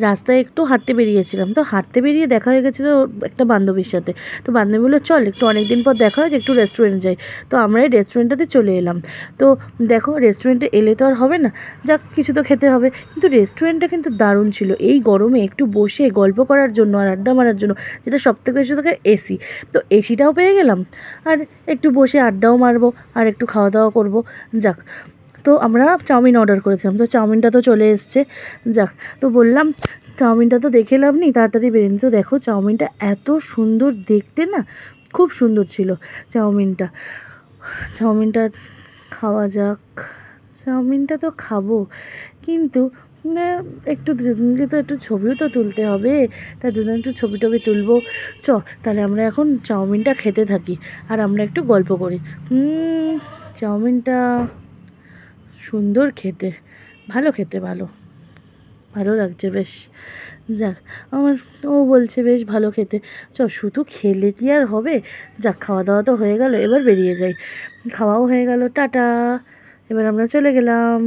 রাস্তায় একটু হাঁটতে বেরিয়েছিলাম, তো হাঁটতে বেরিয়ে দেখা হয়ে গেছিলো একটা বান্ধবীর সাথে। তো বান্ধবী বললো চল একটু অনেক দিন পর দেখা হয়েছে, একটু রেস্টুরেন্ট যাই। তো আমরা এই রেস্টুরেন্টটাতে চলে এলাম। তো দেখো রেস্টুরেন্টে এলে তো আর হবে না, যাক কিছু তো খেতে হবে। কিন্তু রেস্টুরেন্টটা কিন্তু দারুণ ছিল, এই গরমে একটু বসে গল্প করার জন্য আর আড্ডা মারার জন্য, যেটা সবথেকে বেশি দরকার এসি। তো এসিটাও পেয়ে গেলাম, আর একটু বসে আড্ডাও মারবো আর একটু খাওয়া দাওয়া করবো। যাক, তো আমরা চাউমিন অর্ডার করেছিলাম, তো চাউমিনটা তো চলে এসছে। যাক, তো বললাম চাউমিনটা তো দেখে লাভ নেই, তাড়াতাড়ি বেরিয়ে। তো দেখো চাউমিনটা এত সুন্দর দেখতে না, খুব সুন্দর ছিল চাউমিনটা। চাউমিনটা খাওয়া যাক। চাউমিনটা তো খাবো, কিন্তু একটু দুজনকে তো একটু ছবিও তো তুলতে হবে, তা দুজন একটু ছবি টবি তুলবো। তাহলে আমরা এখন চাউমিনটা খেতে থাকি আর আমরা একটু গল্প করি। চাউমিনটা সুন্দর খেতে, ভালো খেতে, ভালো ভালো লাগছে বেশ। যাক, আমার ও বলছে বেশ ভালো খেতে। শুধু খেলে কি আর হবে? যাক, খাওয়া দাওয়া তো হয়ে গেল, এবার বেরিয়ে যাই। খাওয়াও হয়ে গেল, টাটা। এবার আমরা চলে গেলাম।